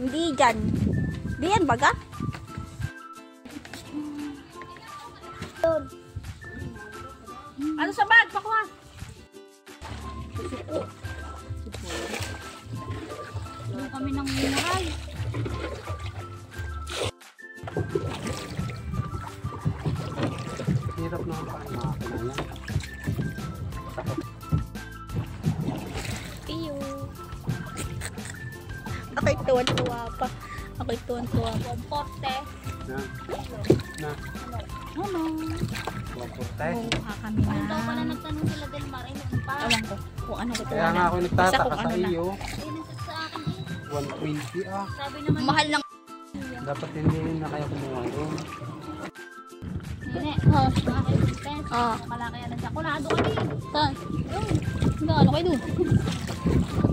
Hindi dyan. Di yan baga? Ano sa bag? Pakuha. Susuko. Doon kami ng mineral. Hirap na ang makina niya. Iyo. Ako'y tuwan-tuwa pa. Ako'y tuwan-tuwa pa. Porte. Na. Ano? Porte. Kuha kami na. Ano daw pala nagtanong sila Del Mar? Ay, noon pa. Alam ko kung ano ko Kaya nga ako nagtataka sa ano iyo. Ay, nagsasabi sa akin eh. 120 ah. Sabi naman. Mahal lang. Dapat hindi na kayo kumuha yun. Nene, Oh. mga kaibigan. Ah. Kalaki yan. Kulado kami. Saan? Hindi ano kayo doon?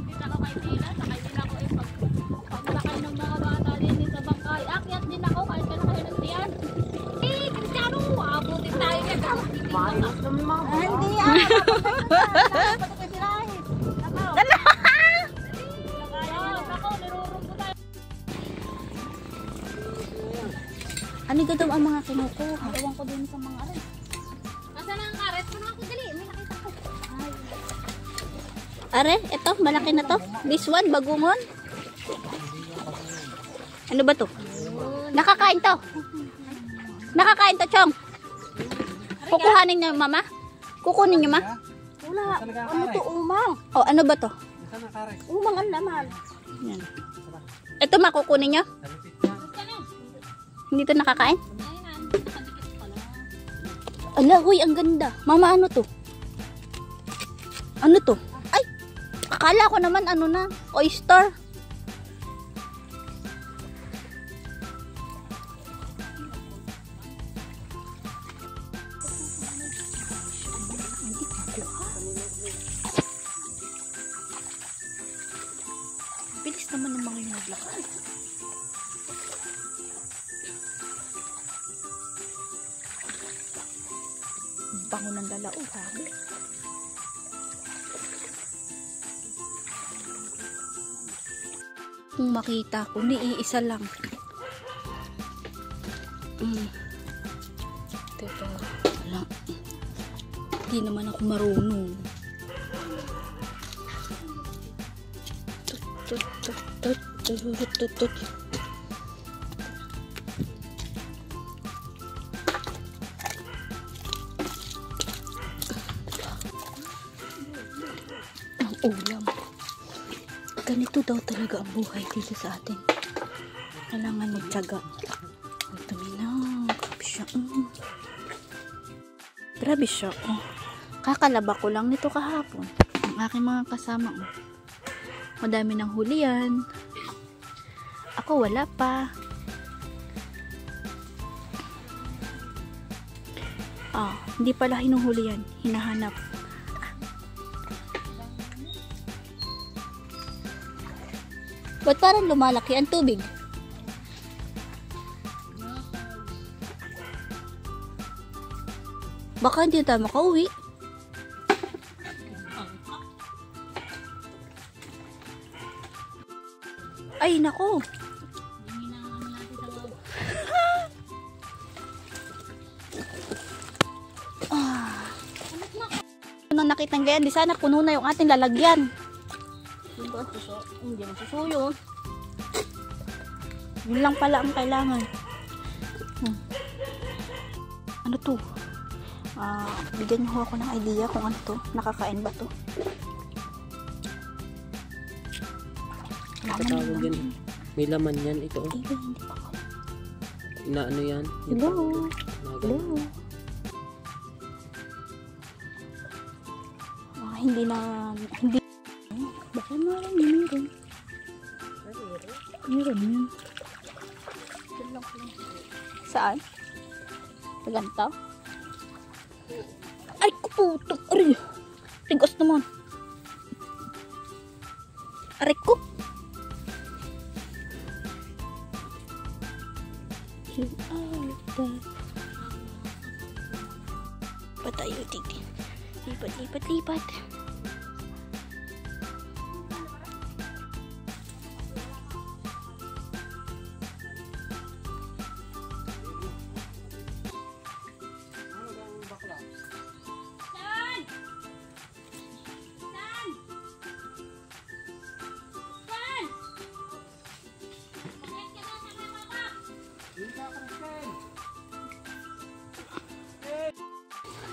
Dito ako kay Tila. Sakay din ako eh. Paglakay ng mga bata din sa bangkay. Akyat din ako kahit ka na kayo nagtiyan. Eh, Cristiano, abutin tayo niya. Mainit naman mga ba? Hindi ah. Dapat ko sirahin. Dala! Ako, nirurumbo tayo. Ano ka daw ang mga kinukuha? Ewan ko din sa mga aray. Nasaan ang karet? Puno ako dali. May nakita ko. Ay. Are, ito, malaki na to. This one, bagungon. Ano ba to? Nakakain to. Nakakain to, Chong. Kukuhanin niyo, mama? Kukunin niyo, ma? Wala. Saan Ano nagkakaray? to, umang? O, ano ba to? Saan nakaray? Umang ang laman. Yan. Ito, makukunin niyo? Nalipit na. Hindi to nakakain? Ayun na. Nakadikit pala. Ala, uy, ang ganda. Mama, ano to? Ano to? Ay! Akala ko naman, ano na? Oyster. Bilis naman ng mga yung naglakad. Bango ng lalao, sabi. Kung makita ko, iisa lang. Diba? Wala. Hindi naman ako marunong. Tut. Ang ulam. Ganito daw talaga ang buhay dito sa atin. Kailangan magtiyaga. Ito na. Grabe siya. Grabe siya. Oh. Kakalaba ko lang nito kahapon. Ang aking mga kasama. Oh. Madami ng hulihan. Ako wala pa. Hindi pala hinuhulihan. Hinahanap. Ba't parang lumalaki ang tubig? Baka hindi tayo makauwi. Ay, nako. Nung nakitang ganyan, di sana puno na yung ating lalagyan. Hindi na susuyo. Yun lang pala ang kailangan. Ano to? Bigyan niyo ako ng idea kung ano to. Nakakain ba to? Patawag yan. May laman yan. Ito. Ay, hindi pa ako. Inaano yan? Hello? Hello? Hindi na... Hindi. Baka meron. Meron yan. Saan? Sa ganito? Ay, kuputong. Aray. Tigas naman. Aray ko. Patayo, tigil. Lipat.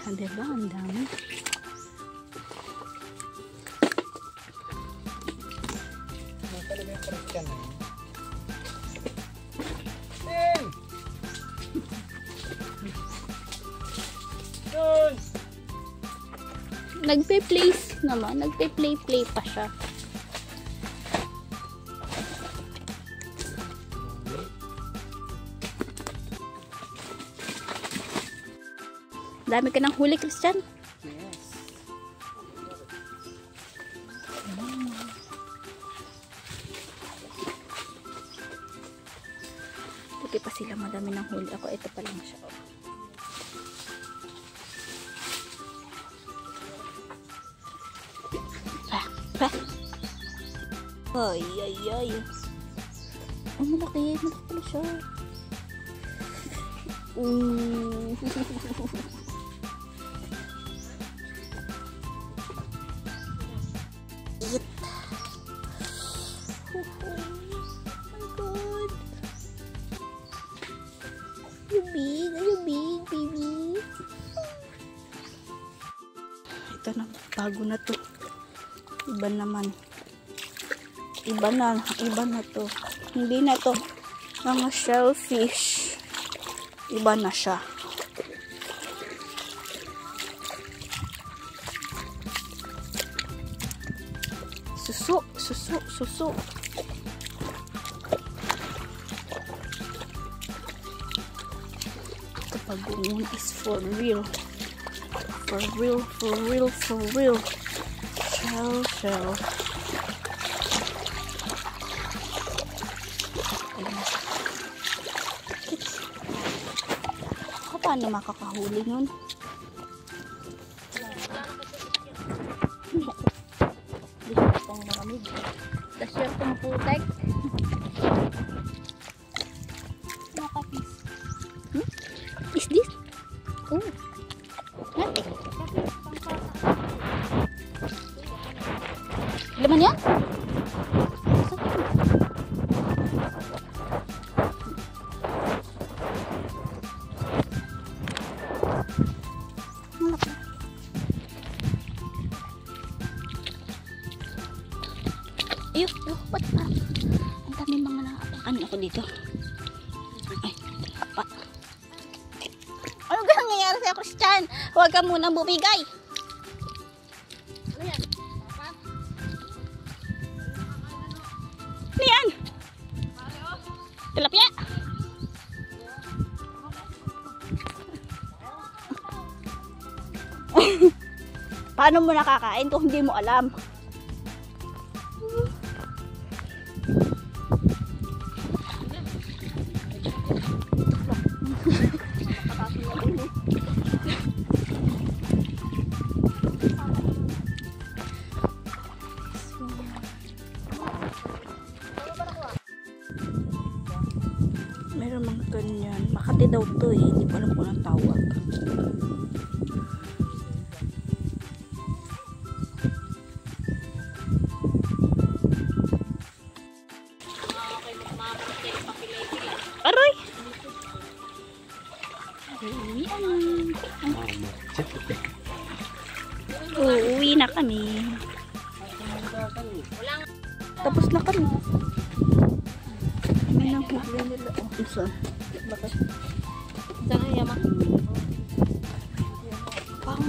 Diba? Ang dami. Ano talaga yung Christian na yun? Tin! Yun! Nagpe-place naman. Nagpe-play pa siya. Dami ka ng huli, Christian. Yes. Buti pa sila, madami ng huli. Ako, ito pa lang siya. Ay, ay, ay. Oh, malaki. Malaki pala siya. It. Oh my God. You big, baby. Ito na, bago na to. Iba naman. Iba na to. Hindi na to mga shellfish. Iba na siya. Suso. Ito pag-uun is for real. For real. Shell. Paano makakahuli nun? Hindi siya pang maramig. Tapos siya pang putek. Nakapis. Is this? Oh. Nothing. Laman yan? Ayun, ba't parang ang dami mga naapakan ako dito. Ay, apa. Ano ba nangyayari sa'yo, Christian? Huwag ka munang bumigay. Ano yan? Ano yan? Tilapia? Paano mo nakakain kung hindi mo alam? Meron mga ganyan. Makati daw to eh. Hindi ko alam kung anong tawag. Aroy! Uuwi na kami. Tapos na kami. Ano nang huli nila? Oh, isa. Bakit? Saan ang yaman? Pang.